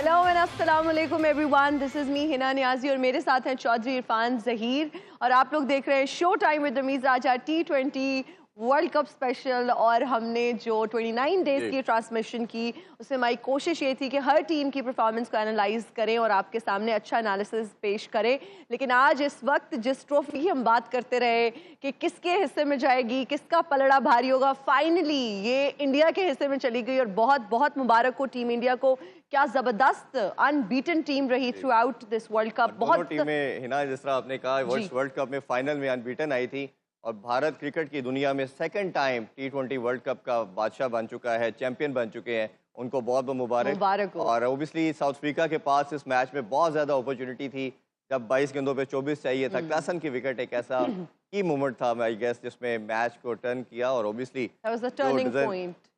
Hello and अस्सलाम वालेकुम everyone, this is me Hina Niazi और मेरे साथ हैं चौधरी इरफान ज़हीर और आप लोग देख रहे हैं show time with Ramiz Raja T20 world cup special. और हमने जो 29 डेज़ की ट्रांसमिशन की उसमें हमारी कोशिश ये थी कि हर टीम की परफॉर्मेंस को एनालाइज करें और आपके सामने अच्छा एनालिसिस पेश करें। लेकिन आज इस वक्त जिस ट्रॉफी की हम बात करते रहे कि किसके हिस्से में जाएगी, किसका पलड़ा भारी होगा, फाइनली ये इंडिया के हिस्से में चली गई और बहुत बहुत मुबारक हो टीम इंडिया को। क्या जबरदस्त अनबीटन टीम रही through out this world cup. बहुत टीमें हिना, जिस तरह आपने कहा वर्ल्ड कप में फाइनल में अनबीटन आई थी और भारत क्रिकेट की दुनिया में second time T20 world cup का बादशाह बन चुका है, चैंपियन बन चुके हैं, उनको बहुत बहुत मुबारक। और ओबियसली साउथ अफ्रीका के पास इस मैच में बहुत ज़्यादा अपॉर्चुनिटी थी जब 22 गेंदों पे 24 चाहिए था। क्लासन की विकेट एक ऐसा की मोमेंट था आई गेस जिसमें मैच को टर्न किया और ओबियसली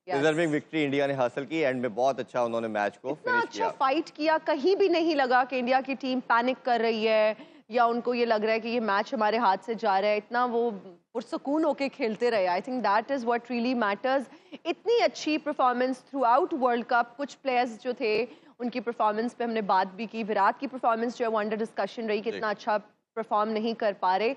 डिजर्विंग विक्ट्री इंडिया ने हासिल की। एंड में बहुत अच्छा उन्होंने मैच को फिनिश किया, फाइट किया। कहीं भी नहीं लगा कि इंडिया की टीम पैनिक कर रही है या उनको ये लग रहा है कि ये मैच हमारे हाथ से जा रहा है। इतना वो पुरसकून होके खेलते रहे। आई think that is what really matters. इतनी अच्छी performance through out world cup. कुछ प्लेयर्स जो थे उनकी परफॉर्मेंस पे हमने बात भी की। विराट की परफॉर्मेंस जो है वो अंडर डिस्कशन रही कि इतना अच्छा परफॉर्म नहीं कर पा रहे।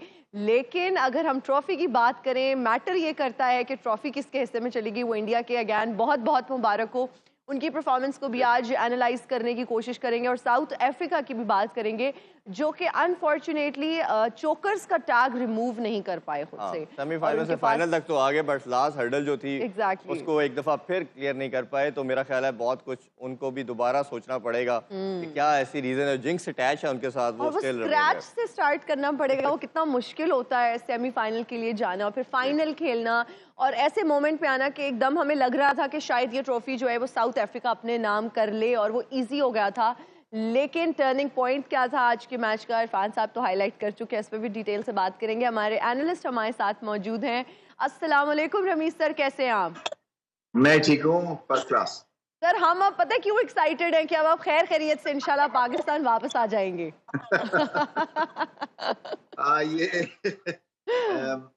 लेकिन अगर हम ट्रॉफी की बात करें, मैटर ये करता है कि ट्रॉफी किसके हिस्से में चली गई, वो इंडिया के। अगैन बहुत बहुत मुबारक हो। उनकी परफॉर्मेंस को भी आज एनालाइज करने की कोशिश करेंगे और साउथ अफ्रीका की भी बात करेंगे जो कि अनफॉर्चुनेटली चोकर्स का टैग रिमूव नहीं कर पाए खुद से। सेमीफाइनल से फाइनल तक तो आगे, बट लास्ट हर्डल जो थी उसको एक दफा फिर क्लियर नहीं कर पाए। तो मेरा ख्याल है बहुत कुछ उनको भी दोबारा सोचना पड़ेगा कि क्या ऐसी रीजन है, जिंक्स अटैच है उनके साथ, वो स्क्रैच से स्टार्ट करना पड़ेगा। वो कितना मुश्किल होता है सेमीफाइनल के लिए जाना और फिर फाइनल खेलना और ऐसे मोमेंट पे आना कि एकदम हमें लग रहा था कि शायद ये ट्रॉफी जो है वो साउथ अफ्रीका अपने नाम कर ले और वो इजी हो गया था। लेकिन टर्निंग पॉइंट क्या था आज के मैच का, इरफान साहब तो हाईलाइट कर चुके हैं, इस पर भी डिटेल से बात करेंगे। हमारे एनालिस्ट हमारे साथ मौजूद हैं। अस्सलाम वालेकुम रमीज सर, कैसे हैं आप? मैं ठीक हूँ, फर्स्ट क्लास। सर हम अब पता है क्यों एक्साइटेड हैं कि अब आप खैर खैरियत से इंशाल्लाह पाकिस्तान वापस आ जाएंगे।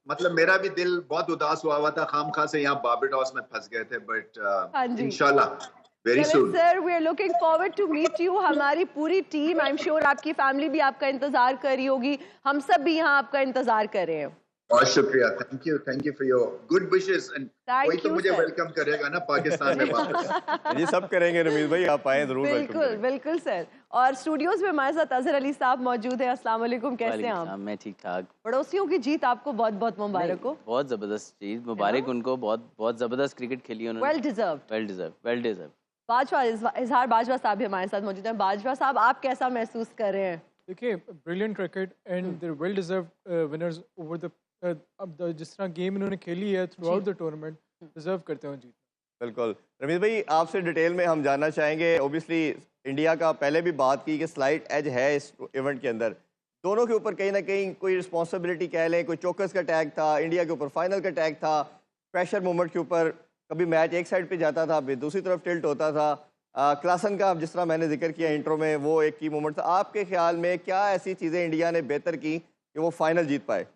मतलब मेरा भी दिल बहुत उदास हुआ था, खामखा से यहाँ बार्बाडोस में फंस गए थे, बट इंशाल्लाह very soon. Sir we are looking forward to meet you. हमारी पूरी टीम, आई एम श्योर आपकी फैमिली भी आपका इंतजार कर रही होगी, हम सब भी यहाँ आपका इंतजार कर रहे हैं। बहुत शुक्रिया, thank you for your good wishes. And कोई तो मुझे वेलकम करेगा ना पाकिस्तान में वापस। जी सब करेंगे रमीज भाई, आप आए जरूर। बिल्कुल बिल्कुल सर। और स्टूडियोज में हमारे साथ अजहर अली साहब मौजूद है। अस्सलाम वालेकुम, कैसे हैं आप? मैं ठीक ठाक। पड़ोसियों की जीत आपको बहुत बहुत मुबारक हो। बहुत जबरदस्त जीत, मुबारक उनको, बहुत बहुत जबरदस्त क्रिकेट खेली उन्होंने। Well deserve. बाजवा इजहार बाजवा साहब भी हमारे साथ मौजूद हैं। बाजवा साहब, आप कैसा महसूस कर रहे हैं? देखिए, brilliant cricket and they well deserve winners over the अब जिस तरह गेम इन्होंने खेली है through out the tournament, deserve करते हैं जीत। बिल्कुल रमीज भाई, आपसे डिटेल में हम जानना चाहेंगे। ओबियसली इंडिया का पहले भी बात की कि स्लाइट एज है इस इवेंट के अंदर, दोनों के ऊपर कहीं ना कहीं कोई रिस्पॉन्सिबिलिटी कह लें, कोई चौकस का टैग था, इंडिया के ऊपर फाइनल का टैग था, प्रेशर मोमेंट के ऊपर कभी मैच एक साइड पे जाता था, फिर दूसरी तरफ टिल्ट होता था। क्लासन का जिस तरह मैंने जिक्र किया इंट्रो में, वो एक की मोमेंट था। आपके ख्याल में क्या ऐसी चीज़ें इंडिया ने बेहतर की कि वो फाइनल जीत पाए?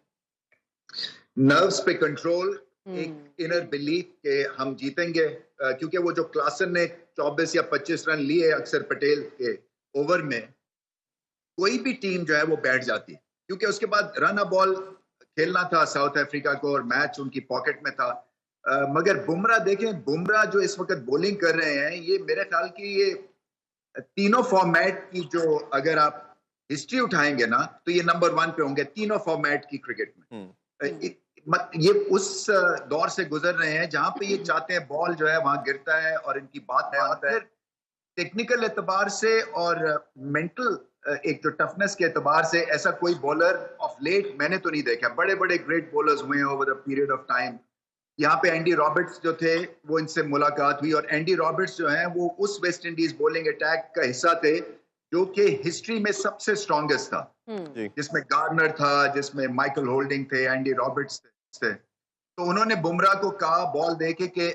नर्व्स पे कंट्रोल, एक इनर बिलीफ कि हम जीतेंगे, क्योंकि वो जो क्लासन ने 24 या 25 रन लिए अक्षर पटेल के ओवर में, कोई भी टीम जो है वो बैठ जाती है, क्योंकि उसके बाद रन अ बॉल खेलना था साउथ अफ्रीका को और मैच उनकी पॉकेट में था। मगर बुमराह देखें, बुमराह जो इस वक्त बॉलिंग कर रहे हैं, ये मेरे ख्याल की ये तीनों फॉर्मेट की जो अगर आप हिस्ट्री उठाएंगे ना तो ये नंबर 1 पे होंगे तीनों फॉर्मेट की क्रिकेट में। ये उस दौर से गुजर रहे हैं जहां पे ये चाहते हैं बॉल जो है वहां गिरता है और इनकी बात है। टेक्निकल एतबार से और मेंटल एक जो टफनेस के एतबार से ऐसा कोई बॉलर ऑफ लेट मैंने तो नहीं देखा। बड़े बड़े ग्रेट बॉलर्स हुए हैं over a period of time. यहाँ पे एंडी रॉबर्ट्स जो थे वो इनसे मुलाकात हुई और एंडी रॉबर्ट्स जो हैं वो उस वेस्ट इंडीज बॉलिंग अटैक का हिस्सा थे जो कि हिस्ट्री में सबसे स्ट्रॉन्गेस्ट था, जिसमें गार्नर था, जिसमें माइकल होल्डिंग थे, एंडी रॉबर्ट्स थे। तो उन्होंने बुमराह को कहा बॉल देके कि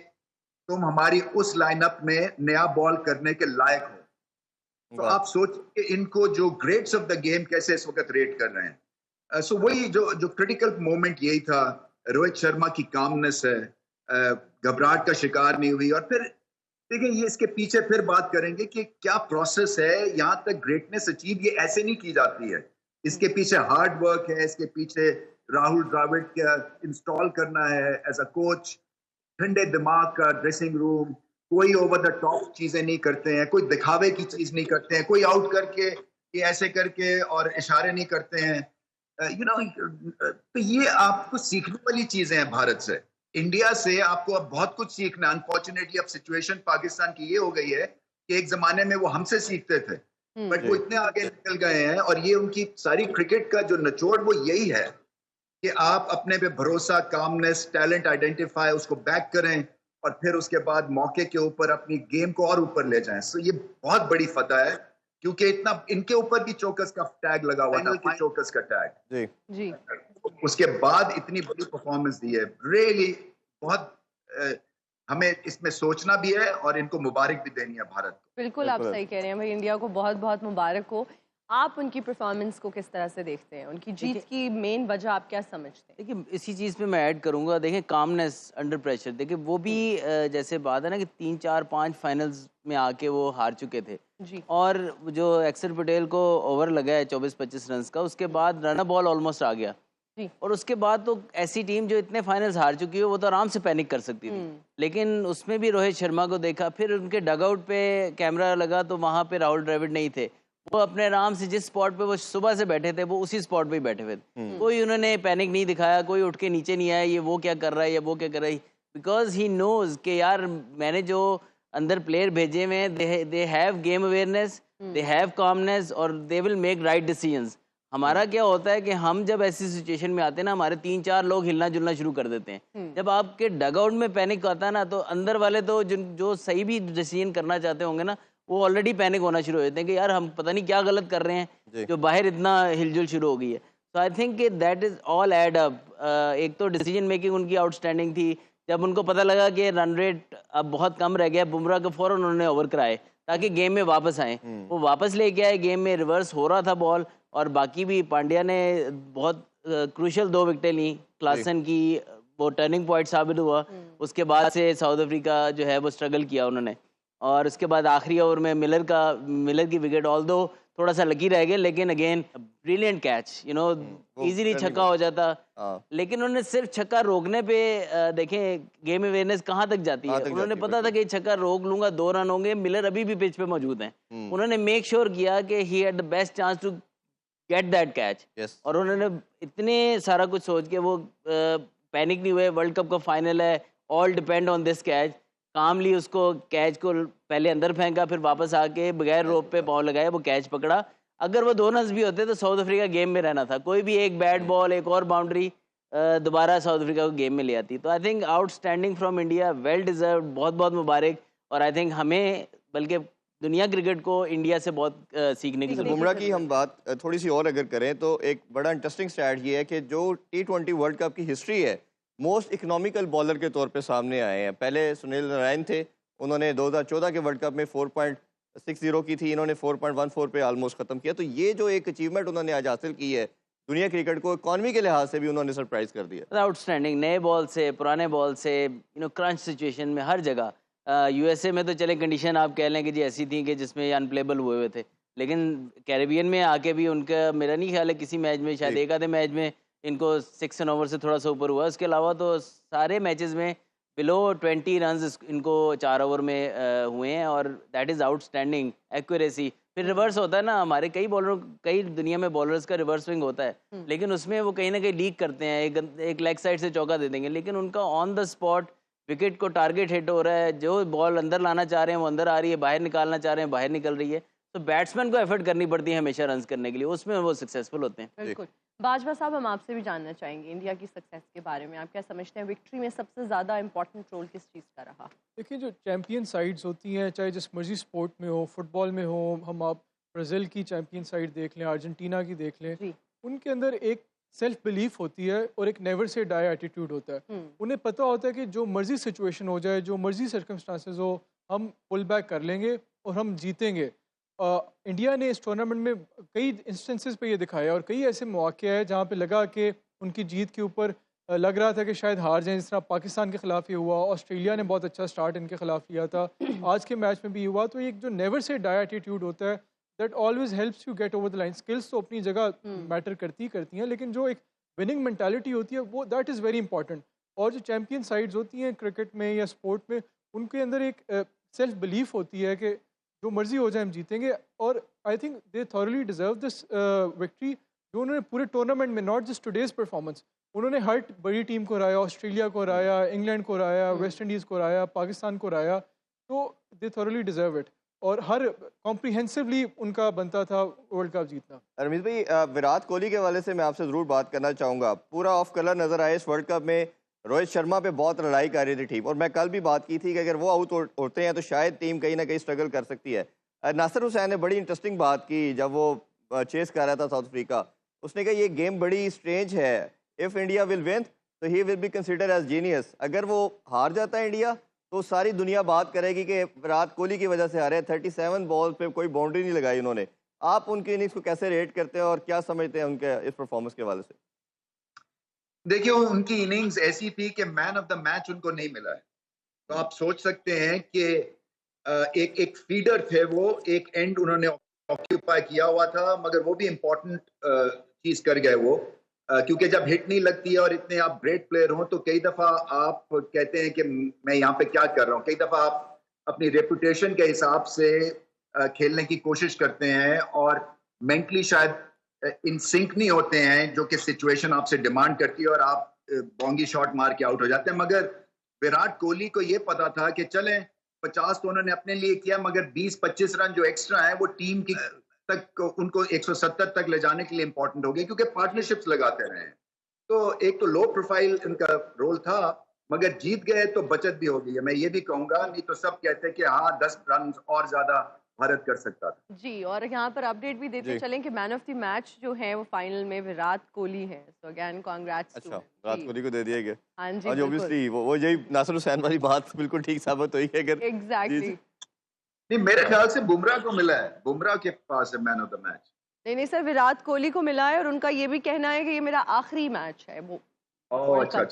तुम हमारी उस लाइनअप में नया बॉल करने के लायक हो। तो आप सोचिए इनको जो ग्रेट्स ऑफ द गेम कैसे इस वक्त रेट कर रहे हैं। सो वही जो क्रिटिकल मोमेंट यही था। रोहित शर्मा की कामनेस है, घबराहट का शिकार नहीं हुई। और फिर देखिए ये इसके पीछे फिर बात करेंगे कि क्या प्रोसेस है, यहाँ तक ग्रेटनेस अचीव ये ऐसे नहीं की जाती है। इसके पीछे हार्ड वर्क है, इसके पीछे राहुल द्रविड़ का इंस्टॉल करना है एज अ कोच, ठंडे दिमाग का ड्रेसिंग रूम, कोई ओवर द टॉप चीजें नहीं करते हैं, कोई दिखावे की चीज नहीं करते हैं, कोई आउट करके ये ऐसे करके और इशारे नहीं करते हैं, तो ये आपको सीखने वाली चीजें हैं भारत से। इंडिया से आपको अब बहुत कुछ सीखना। अनफॉर्चुनेटली अब सिचुएशन पाकिस्तान की ये हो गई है कि एक जमाने में वो हमसे सीखते थे, बट वो इतने आगे निकल गए हैं, और ये उनकी सारी क्रिकेट का जो निचोड़ वो यही है कि आप अपने पे भरोसा, कामनेस, टैलेंट आइडेंटिफाई, उसको बैक करें और फिर उसके बाद मौके के ऊपर अपनी गेम को और ऊपर ले जाएं। सो ये बहुत बड़ी फतह है, क्योंकि इतना इनके ऊपर भी चौकस का टैग लगा हुआ था, चौकस का टैग जी जी, उसके बाद इतनी बड़ी परफॉर्मेंस दी है। रियली बहुत हमें इसमें सोचना भी है और इनको मुबारक भी देनी है भारत को। बिल्कुल आप सही कह रहे हैं भाई, इंडिया को बहुत बहुत मुबारक हो। आप उनकी परफॉर्मेंस को किस तरह से देखते हैं, उनकी जीत की मेन वजह आप क्या समझते हैं? देखिए इसी चीज़ पे मैं ऐड करूंगा, देखिए कामनेस अंडर प्रेशर, देखिए वो भी जैसे बात है ना कि 3 4 5 फाइनल्स में आके वो हार चुके थे जी। और जो अक्षर पटेल को ओवर लगा है 24-25 रन का, उसके बाद रन बॉल ऑलमोस्ट आ गया जी। और उसके बाद तो ऐसी टीम जो इतने फाइनल्स हार चुकी है वो तो आराम से पैनिक कर सकती थी, लेकिन उसमें भी रोहित शर्मा को देखा, फिर उनके डगआउट पे कैमरा लगा तो वहाँ पे राहुल द्रविड़ नहीं थे, वो अपने आराम से जिस स्पॉट पे वो सुबह से बैठे थे वो उसी स्पॉट पे ही बैठे हुए थे, कोई उन्होंने पैनिक नहीं दिखाया, कोई उठ के नीचे नहीं आया ये वो क्या कर रहा है या वो क्या कर रहा है, बिकॉज ही नोज कि यार मैंने जो अंदर प्लेयर भेजे हुए हैं they have game awareness, they have calmness और they will make right decisions. हमारा क्या होता है कि हम जब ऐसी सिचुएशन में आते हैं ना, हमारे 3 4 लोग हिलना जुलना शुरू कर देते हैं। जब आपके डगआउट में पैनिक आता है ना, तो अंदर वाले तो जो सही भी डिसीजन करना चाहते होंगे ना, वो ऑलरेडी पैनिक होना शुरू हो जाते हैं कि यार हम पता नहीं क्या गलत कर रहे हैं, जो बाहर इतना हिलजुल शुरू हो गई है। तो I think that is all add up. एक तो डिसीजन मेकिंग उनकी आउटस्टैंडिंग थी, जब उनको पता लगा कि रन रेट अब बहुत कम रह गया, बुमराह को फौरन उन्होंने ओवर कराए ताकि गेम में वापस आए, वो वापस लेके आए, गेम में रिवर्स हो रहा था बॉल, और बाकी भी पांड्या ने बहुत क्रूशल 2 विकेटें ली, क्लासन की वो टर्निंग पॉइंट साबित हुआ, उसके बाद से साउथ अफ्रीका जो है वो स्ट्रगल किया उन्होंने, और उसके बाद आखिरी ओवर में मिलर की विकेट ऑल्दो थोड़ा सा लकी रह गए, लेकिन again brilliant catch, you know easily छक्का हो जाता, लेकिन उन्होंने सिर्फ छक्का रोकने पे देखें गेम अवेयरनेस कहाँ तक जाती है, उन्होंने पता था कि छक्का रोक लूंगा 2 रन होंगे, मिलर अभी भी पिच पे मौजूद हैं, उन्होंने मेक श्योर किया कि he had the best chance to get that catch, और उन्होंने इतने सारा कुछ सोच के वो पैनिक नहीं हुए, वर्ल्ड कप का फाइनल है, all depend on this catch, calmly उसको कैच को पहले अंदर फेंका, फिर वापस आके बगैर रोप पे पाँव लगाए वो कैच पकड़ा। अगर वो 2 रन भी होते तो साउथ अफ्रीका गेम में रहना था, कोई भी एक बैट बॉल एक और बाउंड्री दोबारा साउथ अफ्रीका को गेम में ले आती। तो I think outstanding from India, well deserve, बहुत बहुत मुबारक, और आई थिंक हमें बल्कि दुनिया क्रिकेट को इंडिया से बहुत सीखने की जरूरत है। बुमराह की हम बात थोड़ी सी और अगर करें तो एक बड़ा इंटरेस्टिंग स्टैट ये है कि जो T20 वर्ल्ड कप की हिस्ट्री है, मोस्ट इकोनॉमिकल बॉलर के तौर पे सामने आए हैं। पहले सुनील नारायण थे, उन्होंने 2014 के वर्ल्ड कप में 4.60 की थी, इन्होंने 4.14 पे ऑलमोस्ट ख़त्म किया। तो ये जो एक अचीवमेंट उन्होंने आज हासिल की है, दुनिया क्रिकेट को इकॉनमी के लिहाज से भी उन्होंने सरप्राइज कर दिया। आउटस्टैंडिंग, नए बॉल से, पुराने बॉल से, यू नो क्रंच सिचुएशन में हर जगह। यूएसए में तो चले कंडीशन आप कह लें कि जी ऐसी थी कि जिसमें अनप्लेबल हुए थे, लेकिन कैरेबियन में आके भी उनका मेरा नहीं ख्याल है किसी मैच में, शायद एक आधे मैच में इनको 6 ओवर से थोड़ा सा ऊपर हुआ, उसके अलावा तो सारे मैचेस में बिलो 20 रन्स इनको 4 ओवर में हुए हैं, और दैट इज़ आउटस्टैंडिंग एक्यूरेसी। फिर रिवर्स होता है ना, हमारे कई दुनिया में बॉलर्स का रिवर्स स्विंग होता है, लेकिन उसमें वो कहीं ना कहीं लीक करते हैं, एक लेग साइड से चौका दे देंगे, लेकिन उनका ऑन द स्पॉट विकेट को टारगेट हिट हो रहा है, जो बॉल अंदर लाना चाह रहे हैं वो अंदर आ रही है, बाहर निकालना चाह रहे हैं बाहर निकल रही है, तो बैट्समैन को एफर्ट करनी पड़ती है हमेशा रन्स करने के लिए, उसमें वो सक्सेसफुल होते हैं। बिल्कुल। बाजवा साहब, हम आपसे भी जानना चाहेंगे इंडिया की सक्सेस के बारे में, आप क्या समझते हैं विक्ट्री में सबसे ज़्यादा इंपॉर्टेंट रोल किस चीज़ का रहा? देखिए, जो चैम्पियन साइड्स होती हैं, चाहे जिस मर्जी स्पोर्ट में हो, फुटबॉल में हो, हम आप ब्राज़ील की चैम्पियन साइड देख लें, अर्जेंटीना की देख लें, उनके अंदर एक सेल्फ बिलीफ होती है और एक नेवर से डाई एटीट्यूड होता है। उन्हें पता होता है कि जो मर्जी सिचुएशन हो जाए, जो मर्जी सर्कमस्टांसेस हो, हम पुल बैक कर लेंगे और हम जीतेंगे। इंडिया ने इस टूर्नामेंट में कई इंस्टेंसेस पे ये दिखाया, और कई ऐसे मौके हैं जहाँ पे लगा कि उनकी जीत के ऊपर लग रहा था कि शायद हार जाएं, जिस तरह पाकिस्तान के खिलाफ ही हुआ, ऑस्ट्रेलिया ने बहुत अच्छा स्टार्ट इनके खिलाफ लिया था, आज के मैच में भी हुआ। तो एक जो नेवर से डाई एटीट्यूड होता है that always helps you get over the line. Skills तो अपनी जगह मैटर करती हैं, लेकिन जो एक विनिंग मेंटालिटी होती है वो दैट इज़ वेरी इंपॉर्टेंट। और जो चैम्पियन साइड्स होती हैं क्रिकेट में या स्पोर्ट में, उनके अंदर एक सेल्फ बिलीफ होती है कि जो मर्जी हो जाए हम जीतेंगे। और I think they thoroughly deserve this victory, जो उन्होंने पूरे टूर्नामेंट में, नॉट जस्ट टुडेज परफॉर्मेंस, उन्होंने हर बड़ी टीम को हराया, ऑस्ट्रेलिया को हराया, इंग्लैंड को हराया, वेस्ट इंडीज़ को हराया, पाकिस्तान को हराया। तो दे थॉरली डिजर्व इट, और हर कॉम्प्रिहेंसिवली उनका बनता था वर्ल्ड कप जीतना। रमीज भाई, विराट कोहली के हवाले से मैं आपसे ज़रूर बात करना चाहूँगा। पूरा ऑफ कलर नज़र आया इस वर्ल्ड कप में, रोहित शर्मा पे बहुत लड़ाई कर रही थी टीम, और मैं कल भी बात की थी कि अगर वो आउट होते हैं तो शायद टीम कहीं ना कहीं स्ट्रगल कर सकती है। नासिर हुसैन ने बड़ी इंटरेस्टिंग बात की जब वो चेस कर रहा था साउथ अफ्रीका। उसने कहा ये गेम बड़ी स्ट्रेंज है, इफ़ इंडिया विल विन तो he will be consider as genius. अगर वो हार जाता है इंडिया तो सारी दुनिया बात करेगी कि विराट कोहली की वजह से हारे। 37 बॉल पे कोई बाउंड्री नहीं लगाई उन्होंने। आप उनकी इनिंग्स को कैसे रेट करते हैं और क्या समझते हैं उनके इस परफॉर्मेंस के हवाले से? देखिए, उनकी इनिंग्स ऐसी थी कि मैन ऑफ द मैच उनको नहीं मिला है। तो आप सोच सकते हैं कि एक फीडर थे वो, एक एंड उन्होंने ऑक्यूपाई किया हुआ था, मगर वो भी इम्पोर्टेंट चीज कर गए वो, क्योंकि जब हिट नहीं लगती है और इतने आप ग्रेट प्लेयर हो तो कई दफा आप कहते हैं कि मैं यहाँ पे क्या कर रहा हूँ। कई दफा आप अपनी रेपुटेशन के हिसाब से खेलने की कोशिश करते हैं और मेंटली शायद इन सिंक नहीं होते हैं, जो कि सिचुएशन आपसे डिमांड करती है और आप बॉन्गी शॉट मार के आउट हो जाते हैं। मगर विराट कोहली को ये पता था कि चलें 50 तो उन्होंने अपने लिए किया, मगर 20-25 रन जो एक्स्ट्रा है वो टीम की तक, उनको 170 तक ले जाने के लिए इंपॉर्टेंट हो गए, क्योंकि पार्टनरशिप्स लगाते रहे। तो एक तो लो प्रोफाइल इनका रोल था, मगर जीत गए तो बचत भी हो गई है। मैं ये भी कहूंगा, नहीं तो सब कहते हैं कि हाँ 10 रन और ज्यादा भारत कर सकता था। जी, और यहाँ पर अपडेट भी देते चलें कि मैन ऑफ द मैच जो है वो फाइनल में विराट कोहली है। So again congrats. अच्छा, विराट कोहली को दे दिया गया। हाँ जी, ऑब्वियसली वो यही नासिर हुसैन वाली बात बिल्कुल ठीक साबित हुई है। अगर एग्जैक्टली नहीं, मेरे ख्याल से बुमराह को मिला है, बुमराह के पास है मैन ऑफ द मैच। नहीं सर, विराट कोहली को मिला है और उनका ये भी कहना है कि ये मेरा आखिरी मैच है वो। अच्छा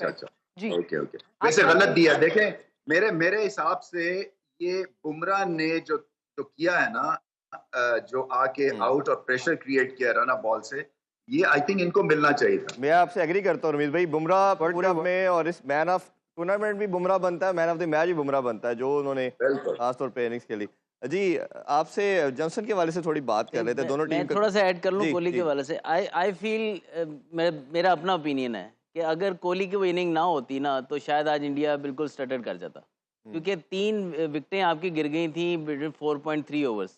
जी, ओके। वैसे गलत दिया। देखें, मेरे हिसाब से ये बुमराह ने जो किया है ना, जो आके आउट और प्रेशर क्रिएट किया रना बॉल से, ये आई थिंक इनको मिलना चाहिए था। मैं आपसे एग्री करता हूँ रमीज भाई। बुमराह पूरे में और इस मैन ऑफ टूर्नामेंट भी बुमराह बनता है, मैन ऑफ द मैच भी बुमराह बनता है, जो उन्होंने खासतौर पे इनिंग्स खेली। जी, आपसे जॉनसन के वाले से थोड़ी बात कर रहे थे दोनों टीम। थोड़ा सा ऐड कर लूँ कोहली के वाले से। आई फील, मेरा अपना ओपिनियन है कि अगर कोहली की वो इनिंग ना होती ना तो शायद आज इंडिया बिल्कुल स्टटर्ड कर जाता, क्योंकि 3 विकेटें आपकी गिर गई थी 4.3 ओवर्स।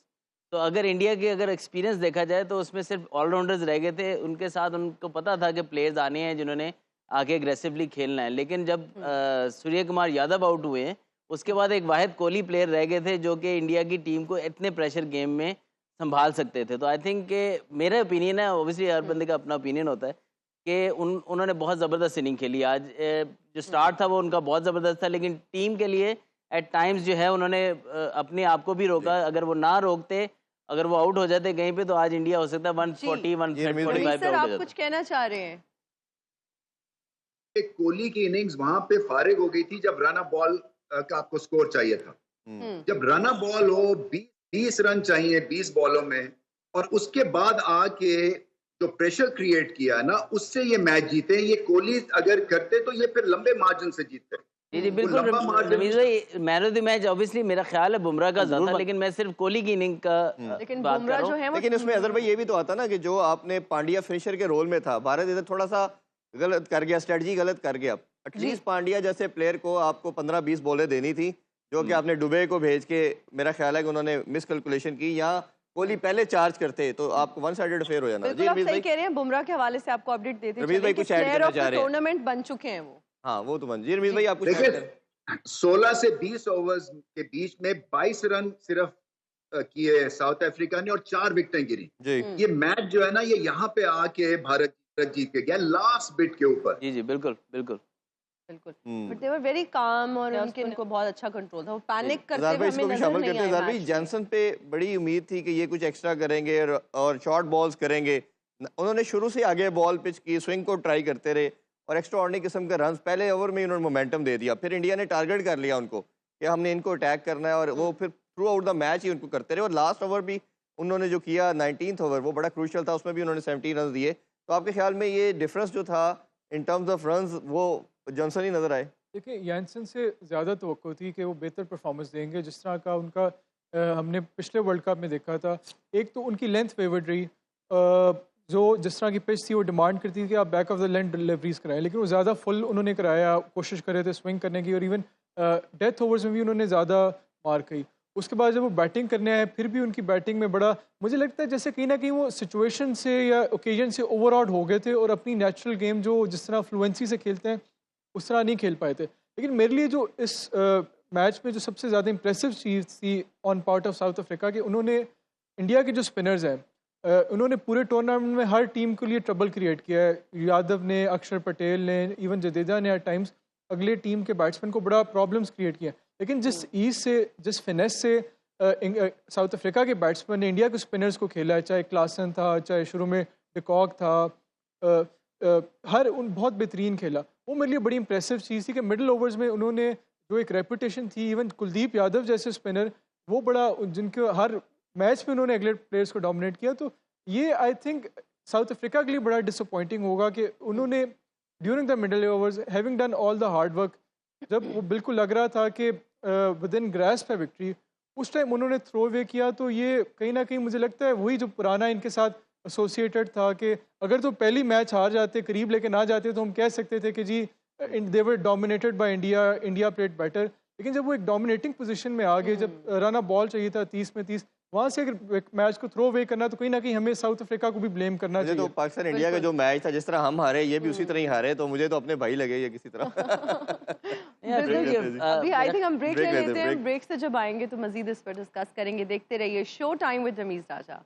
तो अगर इंडिया के अगर एक्सपीरियंस देखा जाए तो उसमें सिर्फ ऑलराउंडर्स रह गए थे, उनके साथ उनको पता था कि प्लेयर्स आने हैं जिन्होंने आके एग्रेसिवली खेलना है। लेकिन जब सूर्य कुमार यादव आउट हुए हैं, उसके बाद एक वाहिद कोहली प्लेयर रह गए थे जो कि इंडिया की टीम को इतने प्रेशर गेम में संभाल सकते थे। तो आई थिंक कि मेरा ओपिनियन है, ओबियसली हर बंदे का अपना ओपिनियन होता है, कि उन्होंने बहुत ज़बरदस्त इनिंग खेली आज। जो स्टार्ट था वो उनका बहुत ज़बरदस्त था, लेकिन टीम के लिए एट टाइम्स जो है उन्होंने अपने आप को भी रोका। अगर वो ना रोकते, अगर वो आउट हो जाते कहीं पे, तो आज इंडिया हो सकता है 140 145 पे आप कुछ कहना चाह रहे हैं? कोहली की इनिंग्स वहां पे फारिग हो गई थी जब रन बॉल का आपको स्कोर चाहिए था। जब रन बॉल हो 20 रन चाहिए 20 बॉलों में, और उसके बाद आके जो प्रेशर क्रिएट किया ना, उससे ये मैच जीते। ये कोहली अगर करते तो ये फिर लंबे मार्जिन से जीतते। जी बिल्कुल रमीज भाई, man of the match obviously मेरा ख्याल है बुमराह का ज़रूर, लेकिन मैं सिर्फ कोहली की इनिंग का लेकिन बुमराह जो है वो, लेकिन उसमें अजहर भाई ये भी तो आता ना कि जो आपने पांड्या फिनिशर के रोल में था, भारत इधर थोड़ा सा गलत कर गया, स्ट्रेटजी गलत कर गया। एटलीस्ट पांड्या जैसे प्लेयर को आपको 15-20 बॉलें देनी थी, जो कि आपने दुबई को भेज के, मेरा ख्याल है कि उन्होंने मिस कैलकुलेशन की। या कोहली पहले चार्ज करते तो आपको वन साइडेड अफेयर हो जाना। जी, आप सही कह रहे हैं। बुमराह के हवाले से आपको अपडेट देते चलें कि प्लेयर ऑफ द टूर्नामेंट बन चुके हैं वो। हाँ, वो तो बन। जी रमीज भाई, आप देखिए, 16 से 20 ओवर्स के बीच में 22 रन सिर्फ किए साउथ अफ्रीका ने और 4 विकेटें गिरी। ये मैच जो है ना, ये यहाँ पे आके भारत जीत के गया लास्ट बिट के ऊपर। जी बिल्कुल बिल्कुल बिल्कुल। But they were very calm और उनको बहुत अच्छा कंट्रोल था। वो पैनिक करते हुए हमें नजर नहीं आए। ज़ारबी जॉनसन पे बड़ी उम्मीद थी कि ये कुछ एक्स्ट्रा करेंगे और शॉर्ट बॉल्स करेंगे। उन्होंने शुरू से आगे बॉल पिच की, स्विंग को ट्राई करते रहे, और एक्स्ट्रा ऑर्डिनरी किस्म के रन पहले ओवर में उन्होंने मोमेंटम दे दिया। फिर इंडिया ने टारगेट कर लिया उनको कि हमने इनको अटैक करना है, और वो फिर थ्रू आउट द मैच ही उनको करते रहे। और लास्ट ओवर भी उन्होंने जो किया 19th ओवर, वो बड़ा क्रूशियल था, उसमें भी उन्होंने 70 रन दिए। तो आपके ख्याल में ये डिफरेंस जो था इन टर्म्स ऑफ रन्स, वो जॉनसन ही नजर आए? देखिए, यानसन से ज़्यादा तवक्को थी कि वो बेहतर परफॉर्मेंस देंगे, जिस तरह का उनका हमने पिछले वर्ल्ड कप में देखा था। एक तो उनकी लेंथ फेवर्ड रही, जो जिस तरह की पिच थी वो डिमांड करती थी कि आप back of the length deliveries कराएं, लेकिन वो ज़्यादा फुल उन्होंने कराया, कोशिश कर रहे थे स्विंग करने की, और इवन डेथ ओवर्स में भी उन्होंने ज़्यादा मार की। उसके बाद जब वो बैटिंग करने आए, फिर भी उनकी बैटिंग में बड़ा, मुझे लगता है जैसे कहीं ना कहीं वो सिचुएशन से या ओकेजन से ओवर आउट हो गए थे, और अपनी नेचुरल गेम जो जिस तरह फ्लुएंसी से खेलते हैं उस तरह नहीं खेल पाए थे। लेकिन मेरे लिए जो इस मैच में जो सबसे ज़्यादा इंप्रेसिव चीज़ थी on part of south Africa, कि उन्होंने इंडिया के जो स्पिनर्स हैं, उन्होंने पूरे टूर्नामेंट में हर टीम के लिए ट्रबल क्रिएट किया है। यादव ने, अक्षर पटेल ने, इवन जडेजा ने एट टाइम्स अगले टीम के बैट्समैन को बड़ा प्रॉब्लम्स क्रिएट किया। लेकिन जिस ईज से, जिस फिनेस से साउथ अफ्रीका के बैट्समैन ने इंडिया के स्पिनर्स को खेला है, चाहे क्लासन था, चाहे शुरू में डिकॉक था, हर उन बहुत बेहतरीन खेला। वो मेरे लिए बड़ी इंप्रेसिव चीज़ थी कि मिडिल ओवर्स में उन्होंने जो एक रेपुटेशन थी, इवन कुलदीप यादव जैसे स्पिनर, वो बड़ा, जिनके हर मैच में उन्होंने अगले प्लेयर्स को डोमिनेट किया। तो ये आई थिंक साउथ अफ्रीका के लिए बड़ा डिसअपॉइंटिंग होगा कि उन्होंने during the middle overs, having done all the hard work, जब वो बिल्कुल लग रहा था कि विद इन ग्रास्प है विक्ट्री, उस टाइम उन्होंने थ्रो अवे किया। तो ये कहीं ना कहीं मुझे लगता है वही जो पुराना इनके साथ एसोसिएटेड था, कि अगर तो पहली मैच हार जाते, करीब लेके ना जाते, तो हम कह सकते थे कि जी they were dominated by India, India played better. लेकिन जब वो एक डोमिनेटिंग पोजीशन में आ गए, जब रन ऑफ बॉल चाहिए था 30 में 30, वहाँ से अगर मैच को थ्रो अवे करना, तो कहीं ना कहीं हमें साउथ अफ्रीका को भी ब्लेम करना मुझे चाहिए। तो पाकिस्तान इंडिया का जो मैच था, जिस तरह हम हारे, ये भी उसी तरह ही हारे, तो मुझे तो अपने भाई लगे ये किसी तरह। अभी आई थिंक हम ब्रेक ले लेते हैं। ब्रेक। ब्रेक से जब आएंगे तो मजीद इस पर डिस्कस करेंगे। देखते रहिए show time with Ramiz Raja.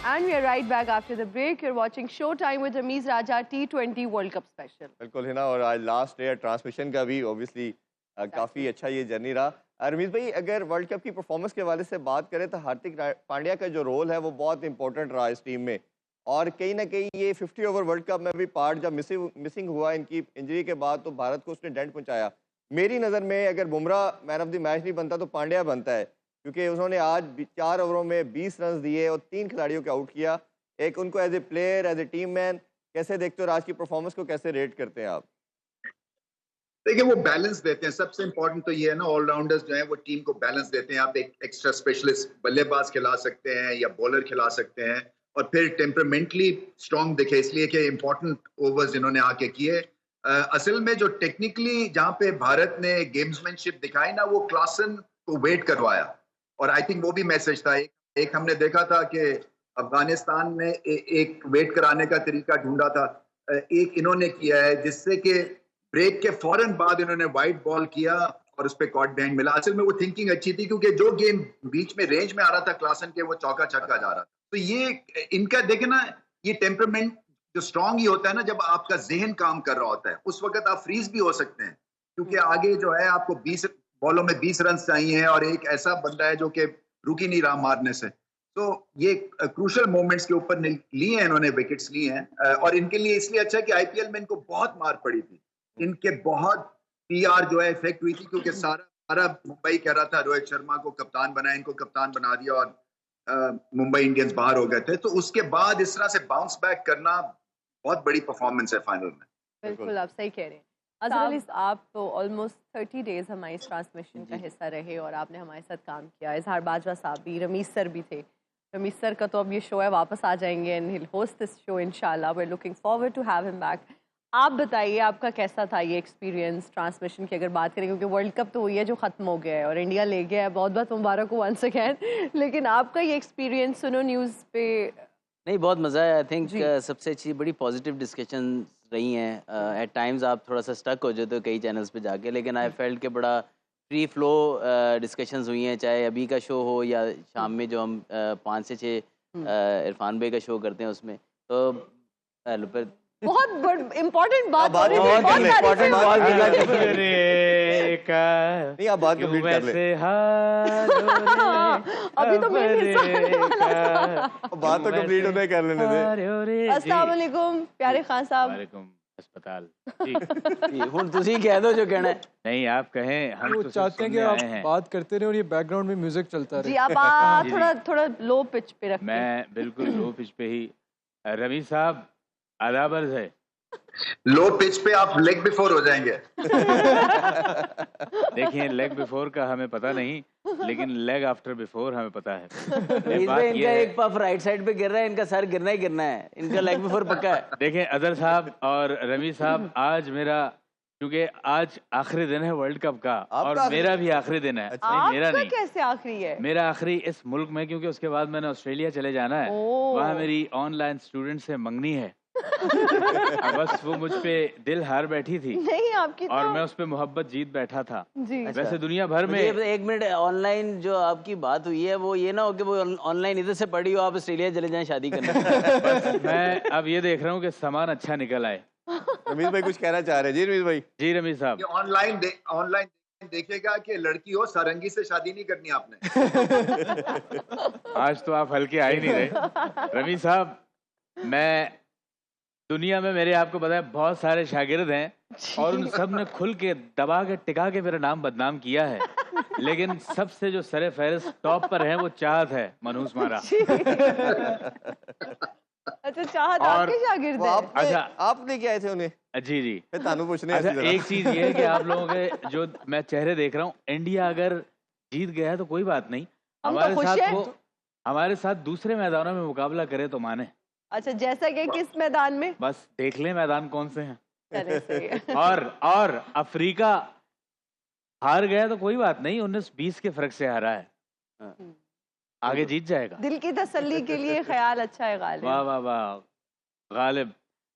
And we are right back after the break. You're watching Showtime with Ramiz Raja T20 World Cup Special. बिल्कुल है ना, और आज लास्ट डे ट्रांसमिशन का भी ऑब्वियसली काफ़ी अच्छा ये जर्नी रहा। रमीज भाई, अगर वर्ल्ड कप की परफॉर्मेंस के हवाले से बात करें तो हार्दिक पांड्या का जो रोल है वो बहुत इंपॉर्टेंट रहा इस टीम में, और कहीं ना कहीं ये 50 ओवर वर्ल्ड कप में भी पार्ट जब मिसिंग हुआ इनकी इंजरी के बाद, तो भारत को उसने डेंट पहुंचाया। मेरी नज़र में अगर Bumrah man of the match नहीं बनता तो पांड्या बनता है, क्योंकि उन्होंने आज 4 ओवरों में 20 रन दिए और 3 खिलाड़ियों को आउट किया। एक उनको as a player, as a team man कैसे देखते हो, और आज की परफॉर्मेंस को कैसे रेट करते हैं आप? देखिए, वो बैलेंस देते हैं। सबसे इंपॉर्टेंट तो ये है ना, ऑलराउंडर्स जो है वो टीम को बैलेंस देते हैं। आप एक एक्स्ट्रा स्पेशलिस्ट बल्लेबाज खिला सकते हैं या बॉलर खिला सकते हैं, और फिर टेम्परामेंटली स्ट्रांग दिखे, इसलिए कि इंपॉर्टेंट ओवर्स इन्होंने आके किए। असल में जो टेक्निकली जहाँ पे भारत ने गेम्समैनशिप दिखाई ना, वो क्लासन को वेट करवाया, और आई थिंक वो भी मैसेज था। एक हमने देखा था कि अफगानिस्तान ने एक वेट कराने का तरीका ढूंढा था, एक इन्होंने किया है, जिससे कि ब्रेक के फौरन बाद इन्होंने वाइड बॉल किया और उस पर कॉट बैंड मिला। असल में वो थिंकिंग अच्छी थी, क्योंकि जो गेम बीच में रेंज में आ रहा था क्लासन के, वो चौका छक्का जा रहा था। तो ये इनका देखे ना, ये टेम्परामेंट जो स्ट्रांग ही होता है ना, जब आपका जहन काम कर रहा होता है, उस वक्त आप फ्रीज भी हो सकते हैं, क्योंकि आगे जो है आपको 20 बॉलों में 20 रन चाहिए हैं, और एक ऐसा बंदा है जो कि रुक ही नहीं रहा मारने से। तो ये क्रूशल मोमेंट्स के ऊपर लिए हैं इन्होंने, विकेट्स लिए हैं, और इनके लिए इसलिए अच्छा है कि आईपीएल में इनको बहुत मार पड़ी थी, इनके बहुत पीआर जो है इफेक्ट हुई थी, क्योंकि सारा मुंबई कह रहा था रोहित शर्मा को कप्तान बनाए, इनको कप्तान बना दिया, और मुंबई इंडियंस बाहर हो गए थे। तो उसके बाद इस तरह से बाउंस बैक करना बहुत बड़ी परफॉर्मेंस है फाइनल में। बिल्कुल, आप सही कह रहे हैं। अजहर अली, आप तो ऑलमोस्ट 30 डेज हमारे इस ट्रांसमिशन का हिस्सा रहे, और आपने हमारे साथ काम किया। इजहार बाजवा साहब भी, रमीज सर भी थे। रमीज सर का तो अब ये शो है, वापस आ जाएंगे, and he'll host this show इंशाल्लाह। We are looking forward to have him back. आप बताइए, आपका कैसा था ये एक्सपीरियंस ट्रांसमिशन की अगर बात करें, क्योंकि वर्ल्ड कप तो वही है जो ख़त्म हो गया है और इंडिया ले गया है, बहुत बहुत मुबारक हो वंस अगेन। लेकिन आपका ये एक्सपीरियंस सुनो न्यूज़ पे। नहीं, बहुत मज़ा आया। आई थिंक सबसे अच्छी बड़ी पॉजिटिव डिस्कशन रही हैं। एट टाइम्स आप थोड़ा सा स्टक हो जाते हो कई चैनल्स पे जाके, लेकिन आई फेल्ट के बड़ा फ्री फ्लो डिस्कशंस हुई हैं, चाहे अभी का शो हो या शाम में जो हम 5 से 6 इरफान भाई का शो करते हैं उसमें। तो बहुत इम्पोर्टेंट बात बात हो रही है, बहुत बहुत सारी इम्पोर्टेंट फिल्म- बात नहीं नहीं आप बात कंप्लीट कर ले। अभी तो मेन हिस्सा। बात तो कंप्लीट होने कर लेने दे। अस्सलाम वालेकुम प्यारे खान साहब। वालेकुम अस्पताल जी हुन तुसी कह दो जो कहना है। नहीं आप कहें, हम वो तो चाहते हैं कि सुनने आप आए हैं। बात करते रहे और ये बैकग्राउंड में म्यूजिक चलता जी रहे। आप जी, थोड़ा थोड़ा लो पिच पे रखिए। मैं बिल्कुल लो पिच पे ही। रवि साहब आदाब अर्ज़ है। लो पिच पे आप लेग बिफोर हो जाएंगे। देखिए लेग बिफोर का हमें पता नहीं, लेकिन लेग आफ्टर बिफोर हमें पता है। इस बात पे ये इनका है- एक पफ राइट साइड पे गिर रहा है, इनका सर गिरना ही गिरना है, इनका लेग बिफोर पक्का है। देखें अजहर साहब और रवि साहब, आज मेरा, क्योंकि आज आखिरी दिन है वर्ल्ड कप का और आपका मेरा भी आखिरी दिन है। अच्छा। नहीं मेरा आपका नहीं, कैसे आखिरी है? मेरा आखिरी इस मुल्क में, क्योंकि उसके बाद मैंने ऑस्ट्रेलिया चले जाना है। ओह। वहाँ मेरी ऑनलाइन स्टूडेंट से मंगनी है। बस वो मुझ पे दिल हार बैठी थी नहीं आपकी और तो मैं उस पे मोहब्बत जीत बैठा था। जी वैसे दुनिया भर में मुझे एक मिनट, ऑनलाइन जो आपकी बात हुई है वो ये ना हो कि वो ऑनलाइन इधर से पढ़ी हो, आप ऑस्ट्रेलिया चले जाएं शादी करने। बस मैं अब ये देख रहा हूँ कि सामान अच्छा निकल आए। रमीज भाई कुछ कहना चाह रहे हैं। जी रमीज भाई। जी रमीज साहब, ये ऑनलाइन देखेगा कि लड़की हो, सारंगी से शादी नहीं करनी आपने। आज तो आप हल्के आ ही नहीं रहे। रमीज साहब, मैं दुनिया में, मेरे आपको पता है बहुत सारे शागिर्द हैं और उन सब ने खुल के दबा के टिका के मेरा नाम बदनाम किया है, लेकिन सबसे जो सरे फहरिस्त टॉप पर है वो चाहत है, मनहूस मारा। अच्छा चाहत और आपके शागिर्द वो हैं? आपने अच्छा। आप लेके आए थे उन्हें? जी जी। मैं तानू पूछने अच्छा ऐसी जरा। एक चीज ये है कि आप लोगों के जो मैं चेहरे देख रहा हूँ, इंडिया अगर जीत गया है तो कोई बात नहीं, हम तो हमारे खुश साथ हैं। वो हमारे साथ दूसरे मैदानों में मुकाबला करे तो माने। अच्छा जैसा कि किस मैदान में? बस देख लें मैदान कौन से हैं। चले सही है। और अफ्रीका हार गया तो कोई बात नहीं, 19-20 के फर्क से हारा है, आगे जीत जाएगा। दिल की तसल्ली के लिए ख्याल अच्छा है गालिब। वाह वाह वाह गालिब।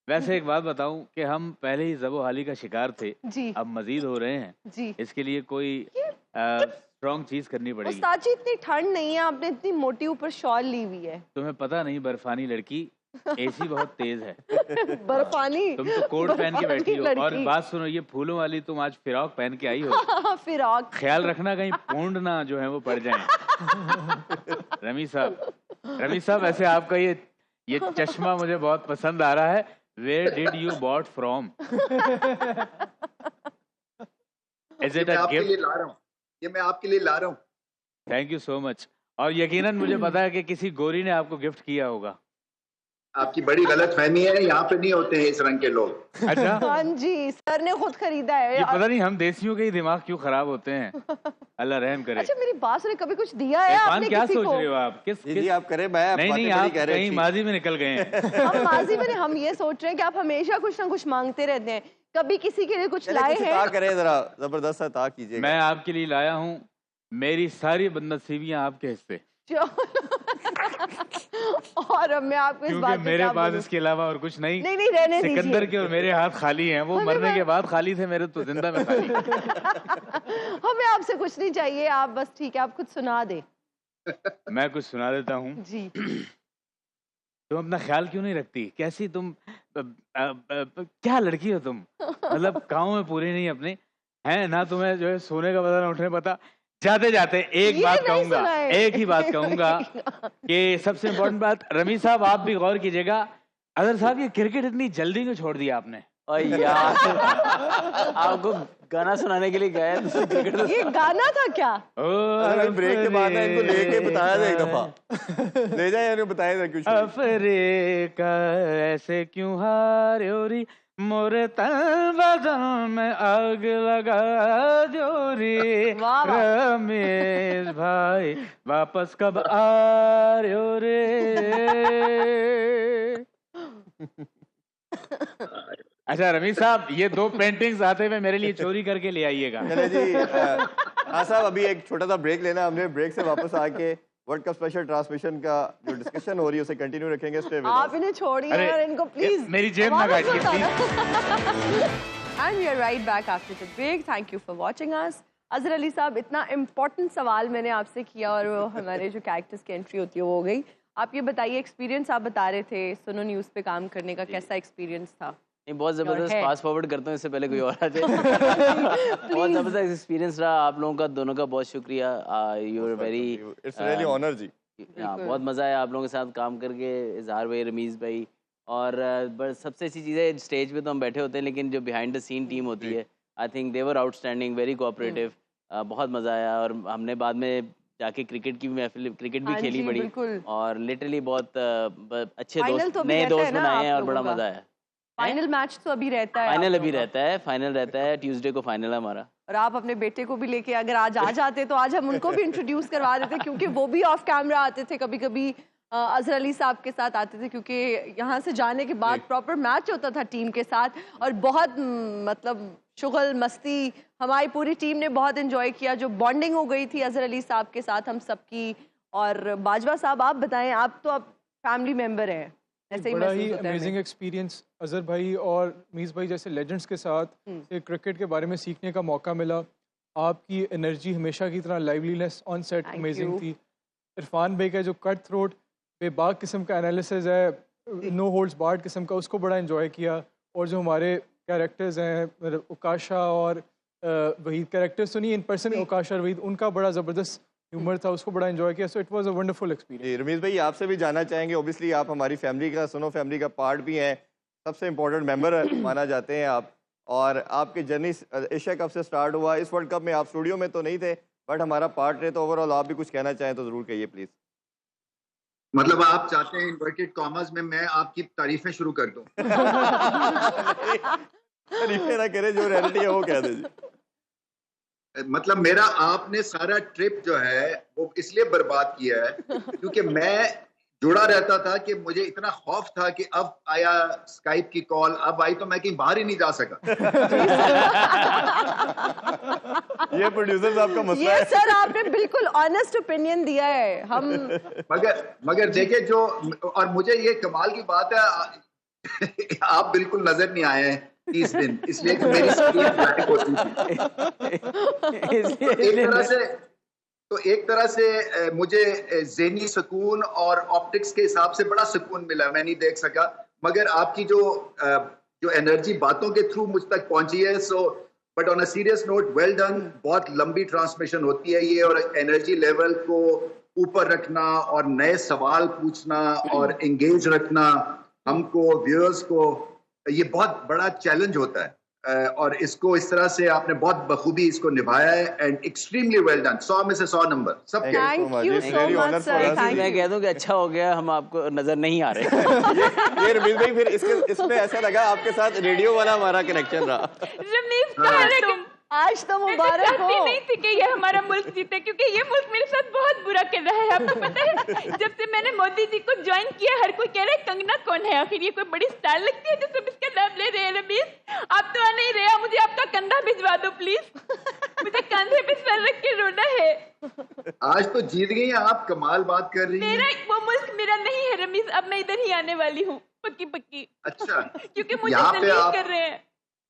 वैसे एक बात बताऊं कि हम पहले ही जबो हाली का शिकार थे, जी अब मजीद हो रहे हैं। जी। इसके लिए कोई स्ट्रॉन्ग चीज करनी वो पड़ेगी। साची इतनी ठंड नहीं है, आपने इतनी मोटी ऊपर शॉल ली हुई है। तुम्हें पता नहीं बर्फानी लड़की, एसी बहुत तेज है। बर्फानी। तुम तो कोट पहन के बैठी हो। बर्फानी और लड़की। बात सुनो, ये फूलों वाली तुम आज फिरॉक पहन के आई हो, फिराक। ख्याल रखना कहीं पूंड ना जो है वो पड़ जाए। रमी साहब वैसे आपका ये चश्मा मुझे बहुत पसंद आ रहा है। Where did you bought from? Is ये इट मैं अ आपके लिए गिफ्ट? ला रहा हूँ, ये मैं आपके लिए ला रहा हूँ। Thank you so much. और यकीनन मुझे पता है कि किसी गोरी ने आपको गिफ्ट किया होगा। आपकी बड़ी गलत फहमी है, यहाँ पे नहीं होते हैं इस रंग के लोग। अच्छा, हाँ जी सर ने खुद खरीदा है। ये पता नहीं हम देसियों के ही दिमाग क्यों खराब होते हैं। अल्लाह रहम करे। अच्छा मेरी बात सुने, कभी कुछ दिया है इरफान, आपने क्या किसी सोच को? रहे हो आप? जी आप करें, मैं नहीं बातें नहीं, बड़ी आप कह रहे कहीं थी। माजी में निकल गए हैं। हम माजी में हम ये सोच रहे हैं कि आप हमेशा कुछ ना कुछ मांगते रहते हैं, कभी किसी के लिए कुछ चले लाए कुछ हैं? ता करें जरा, जबरदस्त सा ता कीजिएगा। मैं आपके लिए लाया हूँ मेरी सारी बदनसीबियां आपके हिस्से, और अब मैं आपको इस क्योंकि बात पे मेरे क्या पास बोलूं? इसके अलावा और कुछ नहीं। नहीं रहने दीजिए। सिकंदर के और मेरे हाथ खाली हैं। वो मरने के बाद खाली थे, मेरे तो जिंदा में खाली। हमें आपसे कुछ नहीं चाहिए, आप बस ठीक है आप कुछ सुना दे। मैं कुछ सुना देता हूँ। जी तुम अपना ख्याल क्यों नहीं रखती? कैसी तुम क्या लड़की हो तुम? मतलब गाँव में पूरी नहीं अपने हैं ना, तुम्हें जो है सोने का पता ना उठने पता। जाते जाते एक ये बात नहीं कहूंगा, सुना है। एक ही बात कहूंगा कि सबसे इम्पोर्टेंट बात, रमी साहब आप भी गौर कीजिएगा। अदर साहब ये क्रिकेट इतनी जल्दी क्यों छोड़ दिया आपने? और यार आपको गाना सुनाने के लिए गए तो क्रिकेट ये गाना था क्या? अरे ब्रेक के बाद ना इनको लेके बताया था एक दफा। ले जाए इन्हें बताया था कुछ। अफ्रीका ऐसे क्यों हारोरी, मोरे तन बदन में आग लगा जोरी। वाह वाह। रमेश भाई वापस कब आ रहे हो रे? अच्छा रमीज साहब, ये 2 पेंटिंग्स आते हुए मेरे लिए चोरी करके ले आइएगा। चले जी। हाँ साहब, अभी एक छोटा सा ब्रेक लेना हमने। ब्रेक से वापस आके वर्ल्ड कप स्पेशल ट्रांसमिशन का जो डिस्कशन हो रही है उसे कंटिन्यू रखेंगे। स्टे विद आप इन्हें छोड़िए अरे, और इनको प्लीज मेरी जेब ना काटिए please. And we are right back after the break. Thank you for watching us. Azhar Ali साहब, इतना इम्पोर्टेंट सवाल मैंने आपसे किया और वो हमारे जो कैरेक्टर्स की एंट्री होती है वो हो गई। आप ये बताइए, एक्सपीरियंस आप बता रहे थे सुनो न्यूज़ पे काम करने का, कैसा एक्सपीरियंस था? नहीं, बहुत ज़बरदस्त। फास्ट फॉरवर्ड करता हूँ, इससे पहले कोई और आ जाए। बहुत ज़बरदस्त एक्सपीरियंस रहा आप लोगों का, दोनों का बहुत शुक्रिया। You are very, it's really honour जी। बहुत मज़ा आया आप लोगों के साथ काम करके, इजहार भाई, रमीज़ भाई। और बस सबसे अच्छी चीज़ है, स्टेज पे तो हम बैठे होते हैं लेकिन जो बिहाइंड द सीन टीम होती है, I think they were outstanding, very cooperative. बहुत मज़ा आया। और हमने बाद में जाके क्रिकेट की महफिल, क्रिकेट भी खेली बड़ी, और लिटरली बहुत अच्छे दोस्त, नए दोस्त बनाए हैं और बड़ा मज़ा आया। फाइनल मैच तो अभी रहता है? फाइनल अभी रहता है, फाइनल रहता है, ट्यूसडे को फाइनल है हमारा। और आप अपने बेटे को भी लेके अगर आज आ जाते तो आज हम उनको भी इंट्रोड्यूस करवा देते, क्योंकि वो भी ऑफ कैमरा आते थे कभी कभी, अजहर अली साहब के साथ आते थे, क्योंकि यहाँ से जाने के बाद प्रॉपर मैच होता था टीम के साथ, और बहुत मतलब शुगल मस्ती हमारी पूरी टीम ने बहुत एंजॉय किया। जो बॉन्डिंग हो गई थी अजहर अली साहब के साथ हम सबकी। और बाजवा साहब, आप बताएं, आप तो अब फैमिली मेंबर हैं, ऐसे ही बड़ा ही महसूस होता है अमेजिंग एक्सपीरियंस अजहर भाई और मीज़ भाई जैसे लेजेंड्स के साथ क्रिकेट के बारे में सीखने का मौका मिला। आपकी एनर्जी हमेशा की तरह, लाइवलीनेस ऑन सेट अमेजिंग थी। इरफान भाई का जो कट थ्रोट बेबाक किस्म का एनालिसिस है, नो होल्ड्स बार्ड किस्म का, उसको बड़ा एंजॉय किया। और जो हमारे कैरेक्टर्स हैं, उकाशा और वहीद, कैरेक्टर्स तो नहीं इन पर्सन, उकाशा और वहीद, उनका बड़ा ज़बरदस्त ह्यूमर था, उसको बड़ा एंजॉय किया। So it was a wonderful experience. Ramiz भाई, आपसे भी जानना चाहेंगे, ऑब्वियसली आप हमारी फैमिली का, सुनो फैमिली का पार्ट भी हैं, सबसे इम्पोर्टेंट मेंबर माना जाते हैं आप, और आपकी जर्नी एशिया कप से स्टार्ट हुआ। इस वर्ल्ड कप में आप स्टूडियो में तो नहीं थे, बट हमारा पार्ट रहे, तो ओवरऑल आप भी कुछ कहना चाहें तो जरूर कहिए प्लीज। मतलब आप चाहते हैं इन्वर्टेड कॉमर्स में मैं आपकी तारीफें शुरू कर दूं? तारीफें ना करें, जो रियलिटी है वो कह दीजिए। मतलब मेरा आपने सारा ट्रिप जो है वो इसलिए बर्बाद किया है क्योंकि मैं जुड़ा रहता था कि मुझे इतना खौफ था कि अब आया स्काइप की कॉल, अब आई तो मैं कहीं बाहर ही नहीं जा सका। ये प्रोड्यूसर साहब का मसला ये है। सर आपने बिल्कुल ऑनेस्ट ओपिनियन दिया है। हम मगर देखिए जो, और मुझे ये कमाल की बात है, आप बिल्कुल नजर नहीं आए हैं 30 दिन, इसलिए कि मेरी स्क्रीन ब्लैक होती थी। तो एक तरह से मुझे ज़हनी सुकून और ऑप्टिक्स के हिसाब से बड़ा सुकून मिला, मैं नहीं देख सका, मगर आपकी जो एनर्जी बातों के थ्रू मुझ तक पहुंची है। So but on a serious note, well done. बहुत लंबी ट्रांसमिशन होती है ये, और एनर्जी लेवल को ऊपर रखना और नए सवाल पूछना और एंगेज रखना हमको, व्यूअर्स को, ये बहुत बड़ा चैलेंज होता है। और इसको इस तरह से आपने बहुत बखूबी इसको निभाया है, एंड एक्सट्रीमली वेल डन। 100 में से 100 नंबर सब। Thank you so much sir. मैं कह दूं कि अच्छा हो गया हम आपको नजर नहीं आ रहे। ये रमीज भाई, फिर इसमें ऐसा लगा आपके साथ रेडियो वाला हमारा कनेक्शन रहा। रमीज, आज तो मुबारक हो। नहीं थी कि ये हमारा मुल्क जीते, क्योंकि ये मुल्क मेरे साथ बहुत बुरा कर रहा है। आपको पता है, जब से मैंने मोदी जी को ज्वाइन किया, हर कोई कह रहा है कंगना कौन है, आखिर ये कोई बड़ी स्टार लगती है जो सब इसका नाम ले रहे हैं। रमीज, आप तो आ नहीं रहे, मुझे आपका कंधा भिजवा दो प्लीज, मुझे कंधे पे सर रख के रोना है। आज तो जीत गई हैं आप, कमाल बात कर रही हैं। वो मुल्क मेरा नहीं है रमीज, अब मैं इधर ही आने वाली हूँ, पक्की पक्की। अच्छा, क्योंकि मुझे जलील कर रहे हैं,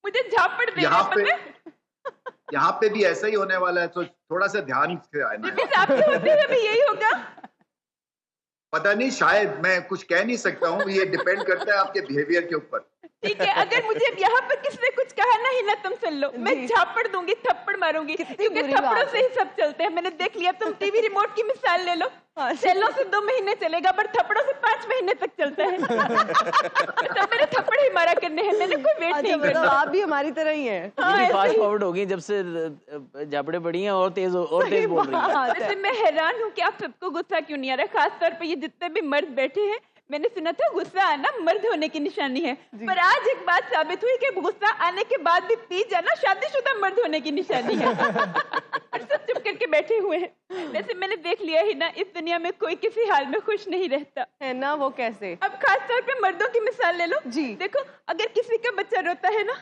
मुझे झापड़ दे रहे हैं। यहाँ पे भी ऐसा ही होने वाला है, तो थोड़ा सा ध्यान से आना है। आपके होते हुए भी यही होगा? पता नहीं, शायद, मैं कुछ कह नहीं सकता हूँ, ये डिपेंड करता है आपके बिहेवियर के ऊपर। ठीक है, अगर मुझे यहाँ पर किसने कुछ कहा ना हिना, तुम सुन लो, मैं झापड़ दूंगी, थप्पड़ मारूंगी, क्योंकि थप्पड़ों से ही सब चलते हैं। मैंने देख लिया, तुम टीवी रिमोट की मिसाल ले लो, सेलों से 2 महीने चलेगा, पर थप्पड़ों से 5 महीने तक चलता है। तो मेरे थप्पड़ ही मारा करने हैं, मैंने कोई वेट नहीं करना। आप भी हमारी तरह ही हैं। फास्ट फॉरवर्ड हो गई, जब से झापड़े पड़ी हैं और तेज बोल रही हैं। वैसे मैं हैरान हूँ कि आप सबको गुस्सा क्यों नहीं आ रहा, खासतौर पे ये जितने भी मर्द बैठे हैं। मैंने सुना था गुस्सा आना मर्द होने की निशानी है, पर आज एक बात साबित हुई कि गुस्सा आने के बाद भी पी जाना शादीशुदा मर्द होने की निशानी है। और सब चुप करके बैठे हुए हैं। वैसे मैंने देख लिया है ना, इस दुनिया में कोई किसी हाल में खुश नहीं रहता है ना। वो कैसे? अब खास तौर पे मर्दों की मिसाल ले लो जी। देखो, अगर किसी का बच्चा रोता है ना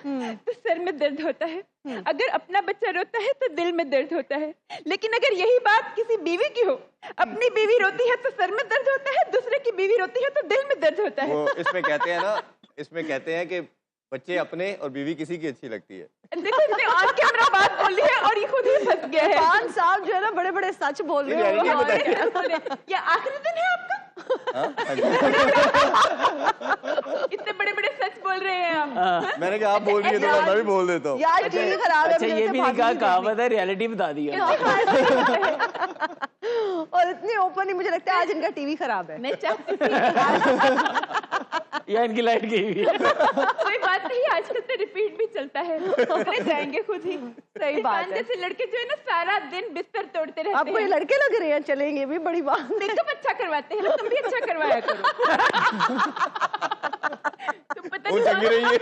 तो सर में दर्द होता है, अगर अपना बच्चा रोता है तो दिल में दर्द होता है। लेकिन अगर यही बात किसी बीवी की हो, अपनी बीवी रोती है तो सर में दर्द होता है, दूसरे की बीवी रोती है तो दिल में दर्द होता है। वो इसमें कहते हैं ना, इसमें कहते हैं कि बच्चे अपने और बीवी किसी की अच्छी लगती है। देखो, इसने ऑन कैमरा बात बोली है और ये खुद ही फंस गया है। खान साहब जो है ना, बड़े बड़े सच बोल रहे हैं। या आखिरी दिन है आपका? इतने बड़े बड़े सच बोल रहे हैं आप। मैंने कहा आप बोल रही है तो मैं भी बोल देता हूँ। यार टीवी खराब है। अच्छा ये भी नहीं कहा, कहावत है, रियलिटी बता दी है। और इतनी ओपन ही, मुझे लगता है आज इनका टीवी खराब है। मैं चाहती थी या इनकी लाइट गई हुई है। कोई बात नहीं, आजकल तो रिपीट भी चलता है, अपने जाएंगे खुद ही। सही बात है। जैसे लड़के जो है ना सारा दिन बिस्तर तोड़ते रहते आपको ये हैं। लड़के लग रहे हैं, चलेंगे भी बड़ी बात। मेकअप अच्छा करवाते हैं, तुम भी अच्छा करवाया करो। तुम पता वो नहीं चंगी रही है।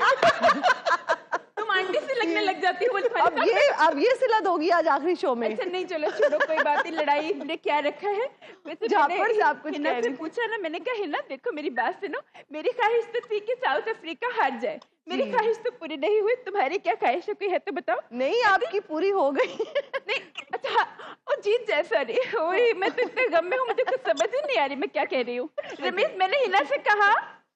तुम आंटी से लगने लग जाती हो। अब ये सिला दोगी आज आखिरी शो में। अच्छा नहीं, चलो छोड़ो, कोई बात नहीं। लड़ाई ने क्या रखा है वैसे। जाफर से आप कुछ हिना कह से रही। पूछा ना, मैंने कहा हिना देखो मेरी बात सुनो, मेरी ख्वाहिश तो थी कि साउथ अफ्रीका हार जाए, मेरी ख्वाहिश तो पूरी नहीं हुई, तुम्हारी क्या ख्वाहिश है, कोई है तो बताओ। नहीं, आपकी पूरी हो गई। नहीं अच्छा, वो जीत जाए, सॉरी वही, मैं तो इतने गम में हूँ, मुझे कुछ समझ ही नहीं आ रही मैं क्या कह रही हूँ। रमेश, मैंने हिना से कहा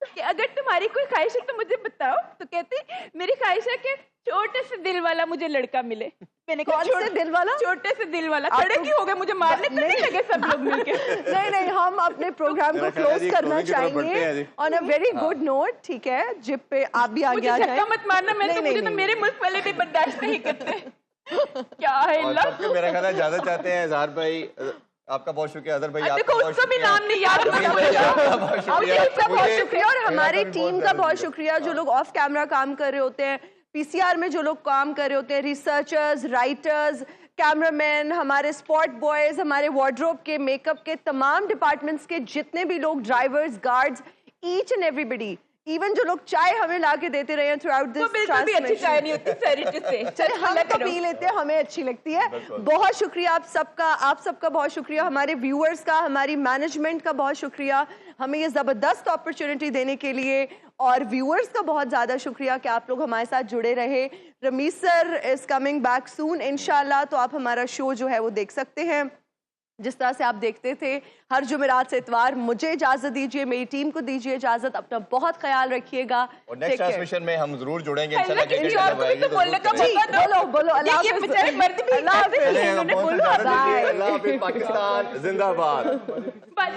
कि अगर तुम्हारी कोई ख्वाहिश है तो मुझे बताओ, तो कहती मेरी ख्वाहिश है कि छोटे से दिल वाला मुझे लड़का मिले। मैंने कहा कौन से दिल वाला? छोटे से दिल वाला। खड़े क्यों हो गए, मुझे मारने तो नहीं लगे सब लोग मिलके? नहीं नहीं, हम अपने प्रोग्राम को क्लोज करना चाहेंगे on a very good note. ठीक है, जिप पे आप भी आगे आ मुझे जाए। धक्का मत मारना, मैं तो, मुझे तो मेरे मुल्क वाले भी बर्दाश्त नहीं करते। क्या है और सबके मेरा ख्याल है ज्यादा चाहते हैं इजहार भाई, आपका बहुत शुक्रिया। अजहर भाई आपका देखो बहुत उसका भी शुक्रिया। नाम नहीं याद रमीज होता भाई, मुझे। आपका बहुत शुक्रिया। आपका बहुत मुझे शुक्रिया, और हमारी मेरा टीम बहुत का दर्द बहुत है। शुक्रिया जो लोग ऑफ कैमरा काम कर रहे होते हैं, पीसीआर में जो लोग काम कर रहे होते हैं, रिसर्चर्स, राइटर्स, कैमरामैन, हमारे स्पॉट बॉयज, हमारे वार्डरोब के, मेकअप के, तमाम डिपार्टमेंट्स के जितने भी लोग, drivers, guards, each and everybody, even जो लोग चाय हमें ला के देते रहे थ्रू आउट दिस बिल्कुल भी अच्छी चाय नहीं होती सैरिटी से। चल हम तो पी लेते हैं, हमें अच्छी लगती है। बहुत शुक्रिया आप सबका बहुत शुक्रिया, हमारे व्यूअर्स का, हमारी मैनेजमेंट का बहुत शुक्रिया, हमें ये जबरदस्त अपॉर्चुनिटी देने के लिए, और व्यूअर्स का बहुत ज्यादा शुक्रिया कि आप लोग हमारे साथ जुड़े रहे। Ramiz sir is coming back soon इंशाल्लाह, तो आप हमारा शो जो है वो देख सकते हैं जिस तरह से आप देखते थे हर जुमेरात से इतवार। मुझे इजाजत दीजिए, मेरी टीम को दीजिए इजाजत, अपना बहुत ख्याल रखिएगा। और नेक्स्ट ट्रांसमिशन में हम जरूर जुड़ेंगे इंशाल्लाह। इंशाल्लाह। किसी और को भी तो बोलने का मौका दो। बोलो बोलो, अल्लाह ये हाफिज़। बेचारे मर्द भी अल्लाह हाफिज़। उन्होंने बोला। अल्लाह हाफिज़, पाकिस्तान जिंदाबाद।